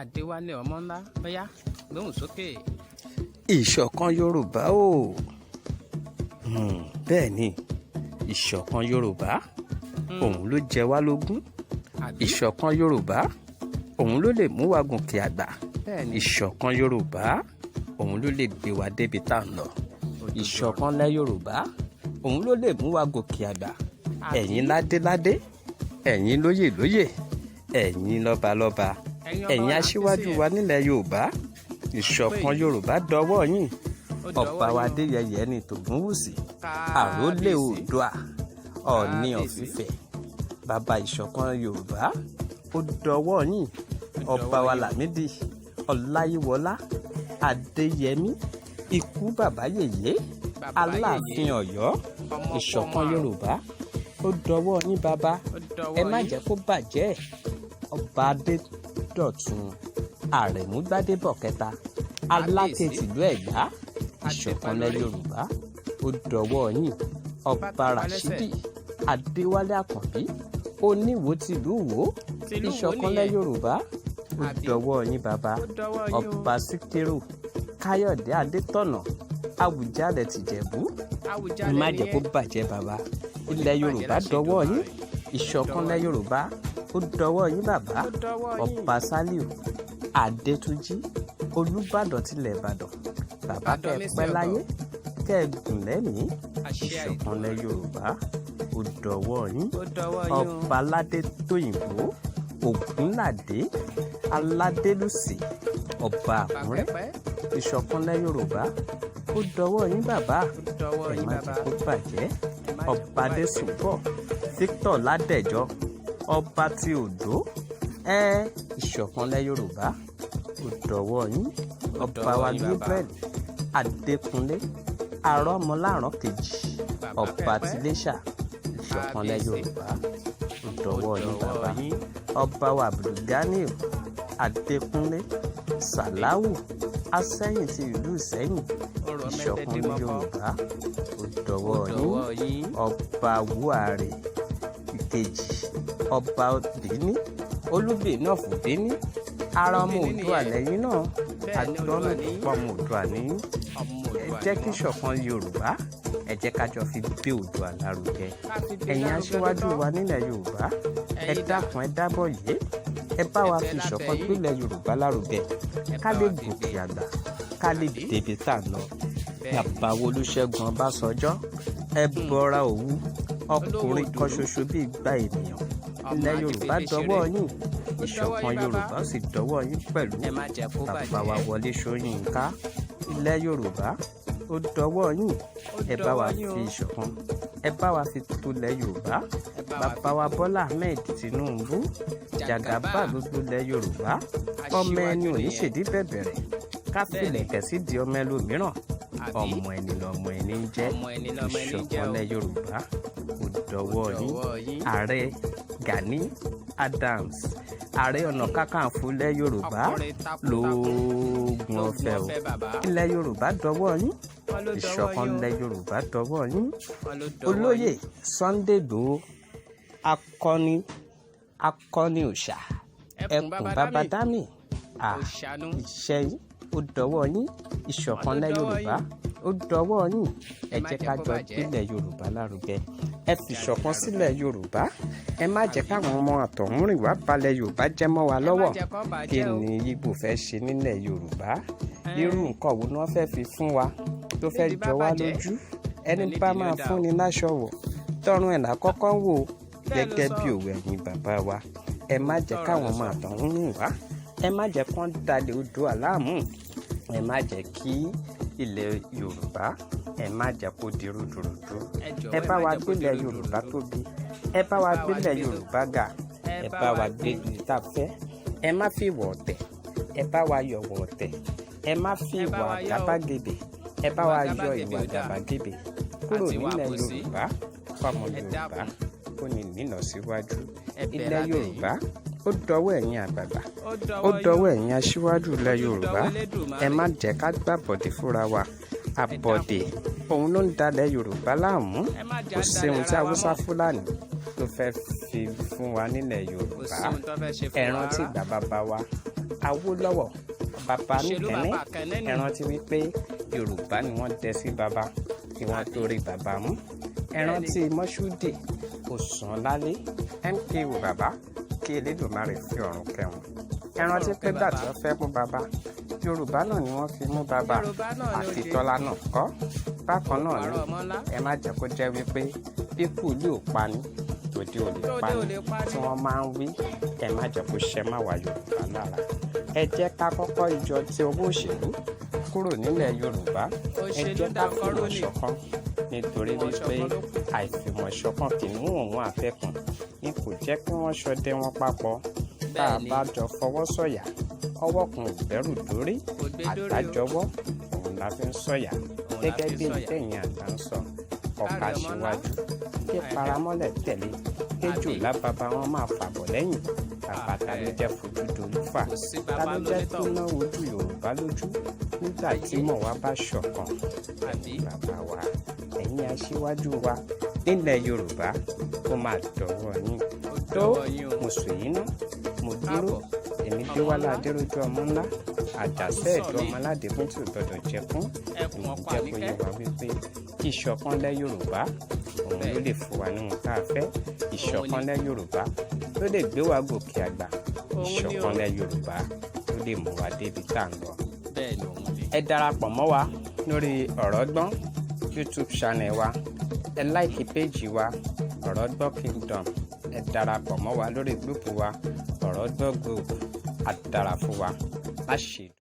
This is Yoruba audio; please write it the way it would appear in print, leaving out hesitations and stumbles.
Adéwálé ọmọ ńlá bóyá lóhùn sókè. Ìṣọ̀kan Yorùbá o. Bẹ́ẹ̀ ni ìṣọ̀kan Yorùbá òun ló jẹ wá lógún. Ìṣọ̀kan Yorùbá òun ló lè mú wa gòkè àgbà. Ìṣọ̀kan Yorùbá òun ló lè gbé wa débi tá à ń lọ. Ìṣọ̀kan lẹ Yorùbá òun ló lè mú wa gòkè àgbà. Ẹ̀yin ládéládé, ẹ̀yin lóyè lóyè, ẹ̀yin lọ́balọ́ba, ẹ̀yin aṣíwájú wa nílẹ̀ Yorùbá. Ìṣọ̀kan Yorùbá dọwọ́ yín. Ọba wa Adéyẹyè ní Tògúnwùsì, àrólé Oòduà, Ọọ̀ni of Ifẹ̀. Bàbá ìṣọ̀kan Yorùbá ó dọwọ́ yín. Ọba wa Lámídì Ọláyíwọlá Adéyẹmí ikú bàbá yèyé Aláàfin Ọ̀yọ́. Ìṣọ̀kan Yorùbá ó dọwọ́ yín bàbá. Ẹ má jẹ́ kó bàjẹ́. Ọba Adédọ̀tun Àrẹ̀mú Gbádébọ̀ kẹta Aláké tìlú Ẹ̀gbá. Ìṣọ̀kan lẹ Yorùbá ó dọwọ́ yín. Ọba Ràṣídì Adéwálé Àkànbí Oníwó tìlú Ìwó. Ìṣọ̀kan lẹ Yorùbá ó dọwọ́ yín bàbá. Ọba Síkírù Káyọ̀dé Adétọ̀nà Àwùjalẹ̀ tìjẹ̀bú. Má jẹ́ kó bàjẹ́ bàbá. Ilẹ̀ Yorùbá dọwọ́ yín. Ìṣọ̀kan lẹ Yorùbá ó dọwọ́ yín bàbá. Ọba Sálíù Adétúnjí Olúbàdàn tilẹ̀ Ìbàdàn. Bàbá kẹ́ ẹ pẹ́ láyé kẹ́ ẹ gùn lẹ́mìí. Ìṣọ̀kan lẹ Yorùbá ó dọwọ́ yín. Ọba Aládé Tóyìnbó Ògúnládé Aládélùsì Ọba Àkúrẹ́. Ìṣọ̀kan lẹ Yorùbá ó dọwọ́ yín bàbá. Ẹ má jẹ́ kó bàjẹ́. Ọba Adésùnbọ̀ Victor Ládẹ̀jọ Ọba ti Òdó. Ìṣọ̀kan lẹ Yorùbá ó dọwọ́ yín. Ọba wa Gabriel Adékúnlé Arọ́mọláràn kejì Ọba tìléṣà. Ìṣọ̀kan lẹ Yorùbá ó dọwọ́ yín bàbá. Ọba wa Abdulganiu Adékúnlé Sàláwù Asẹ́yìn ti ìlú Ìsẹ́yìn. Ìṣọ̀kan lẹ Yorùbá ó dọwọ́ yín. Ọba Wúàrè ìkejì Ọba Bíní Olúbìní of Bíní. Ara ọmọ Oòduà lẹ́yìn náà. Agbọ́nù púpọ̀ ọmọ Oòduà ní. Ẹ jẹ́ kí ìṣọ̀kan Yorùbá ẹ jẹ́ ká jọ fi gbé Oòduà lárugẹ. Ẹ̀yin aṣíwájú wa nílẹ̀ Yorùbá ẹ dákun ẹ dábọ̀ yé. Ẹ bá wa fi ìṣọ̀kan gbélẹ̀ Yorùbá lárugẹ ká lè gòkè àgbà ká lè débi tá à ń lọ. Bàbá wo Olúṣẹ́gun Ọbásanjọ́ ẹ bọra òwú ọkùnrin kan ṣoṣo bí igba ènìyàn. Ilẹ̀ Yorùbá dọwọ́ yín. Ìṣọ̀kan Yorùbá sì dọwọ́ yín pẹ̀lú. Bàbá wa Wọlé Ṣóyínká. Ilẹ̀ Yorùbá ó dọwọ́ yín. Ẹ bá wa fi ìṣọ̀kan ẹ bá wa fi tulẹ̀ Yorùbá. Bàbá wa Bọ́lá Ahmed Tinubu Jàgàbá gbogbo ilẹ̀ Yorùbá. Ọmọ ẹni ò ní ṣèdí bẹ̀bẹ̀rẹ̀ ká fìlẹ̀kẹ̀ sí di ọmọ ẹlòmíràn. Ọmọ ẹni lọmọ ẹni ń jẹ́. Ìṣọ̀kan lẹ Yorùbá ó dọwọ́ yín. Ààrẹ Gani Adams Ààrẹ Ọ̀nà Kakanfò ilẹ̀ Yorùbá lóògùn ọ̀fẹ́ o. Ilẹ̀ Yorùbá dọwọ́ yín. Ìṣọ̀kan ilẹ̀ Yorùbá dọwọ́ yín. Olóyè Sunday Igboho akọni òòṣà ẹkùn bàbá dámì ìṣẹ́yìn ó dọwọ́ yín. Ìṣọ̀kan ilẹ̀ Yorùbá ó dọwọ́ yín. Ẹ jẹ́ ká jọ gbélẹ̀ Yorùbá lárugẹ. Ẹ fi ìṣọ̀kan sílẹ̀ Yorùbá. Ẹ má jẹ́ káwọn ọmọ àtọ̀húnrìnwá balẹ̀ Yorùbá jẹ́ mọ́ wa lọ́wọ́. Kí ni Ìgbò fẹ́ ṣe nílẹ̀ Yorùbá? Irú nǹkan wo ni wọ́n fẹ́ fi fún wa tó fẹ́ jọ wá lójú? Ẹni bá máa fúnni láṣọ wọ̀ tọrùn ẹ̀ lákọ́kọ́ ń wò gẹ́gẹ́ bí òwe ẹ̀yin bàbá wa. Ẹ má jẹ́ káwọn ọmọ àtọ̀húnrìnwá ẹ má jẹ́ kán dalẹ̀ Oòduà láàmú. Ẹ má jẹ́ kí ilẹ̀ Yorùbá ẹ má jẹ́ kó di rúdurùdu. Ẹ bá wa gbélẹ̀ Yorùbá tóbi. Ẹ bá wa gbélẹ̀ Yorùbá ga. Ẹ bá wa gbé ìta fẹ́. Ẹ má fi ìwà ọ̀tẹ̀. Ẹ bá wa yọ̀wọ̀ ọ̀tẹ̀. Ẹ má fi ìwà àgàbàgebè. Ẹ bá wa yọ ìwà àgàbàgebè kúrò nílẹ̀ Yorùbá. Fọmọ Yorùbá kó ní nínà síwájú. Ilẹ̀ Yorùbá ó dọwọ́ ẹ̀yin àgbààgbà. Ó dọwọ́ ẹ̀yin aṣíwájú ilẹ̀ Yorùbá. Ẹ má jẹ́ ká gbàbọ̀dé fúnra wa. Àbọ̀dé òun ló ń dalẹ̀ Yorùbá láàmú. Kò sí ohun tí Haúsá Fúlàní tó fẹ́ fi fún wa nílẹ̀ Yorùbá. Ẹ rántí ìgbà bàbá wa Awólọ́wọ̀ bàbá Òṣèlú nìkẹ́ni bàbá kẹ́nẹ́ ni. ẹ rántí wípé Yorùbá ni wọ́n dẹ sí bàbá tí wọ́n tó rí bàbá mú. Ẹ rántí Mọ́ṣúdì Òsànlálé MKO bàbá kí Elédùmarè fi ọ̀run kẹ́wọn. Ẹ rántí pé gbà tí wọ́n fẹ́ mú bàbá Yorùbá náà ni wọ́n fi mú bàbá àti Tọ́lá náà kọ́. Bákan náà ni ẹ má jẹ́ kó jẹ́ wípé bí kùlú ò pa ni òde ò lè pa ni tí wọ́n máa ń wí ẹ má jẹ́ kó ṣẹ má wá Yorùbá lára. Ẹ jẹ́ ká kọ́kọ́ yọ ti owó òṣèlú kúrò nílẹ̀ Yorùbá. Ẹ jẹ́ ká fìmọ̀ ṣọ̀kan nítorí wípé àìfìmọ̀ṣọ̀kan kìnnìún òun àfẹ́kùn ni kò jẹ́ kí wọ́n ṣọdẹ wọn papọ̀. Tá a bá jọ fọwọ́ sọ̀yà ọwọ́ kan ò gbẹ́rù dórí àgbájọwọ́ òun la fi ń sọ̀yà gẹ́gẹ́ bí ìtẹ̀yìn àgbà ń sọ ọ̀ka síwájú kí paramọ́lẹ̀ tẹ̀lé kéjò lábàbà wọn máa fàbọ̀ lẹ́yìn bàbá ta ló jẹ́ fojú dolúfà ta ló jẹ́ tó ná ojú Yorùbá lójú nígbà tí mọ̀ wá bá ṣọ̀kan bàbá wa ẹ̀yin aṣíwájú wa nílẹ̀ Yorùbá ó máa dọ̀wọ́ yín tó mo sùn yín ná mo dúró èmi Déwálé Adérójú ọmọ ńlá àjàṣẹ́ ẹ̀dọ́ ọmọ aládékún tí ò gbọdọ̀ jẹkún èmi jẹ́ kó yé wa wípé ìṣọ̀kan lẹ̀ Yorùbá òun ló lè fún wa níhun tá a fẹ́ ìṣọ̀kan lẹ̀ Yorùbá ló lè gbé wa gòkè àgbà ìṣọ̀kan lẹ̀ Yorùbá ló lè mú wa débi tá à ń lọ. Ẹ darapọ̀ mọ́ wa lórí Ọ̀rọ̀gbọ́n YouTube channel wa ẹ láìkì péjì wa Ọ̀rọ̀gbọ́n Kingdom ẹ darapọ̀ mọ́ wa lórí gúrúùpù wa Ọ̀rọ̀gbọ́n group àdàrà fún wa láṣẹ.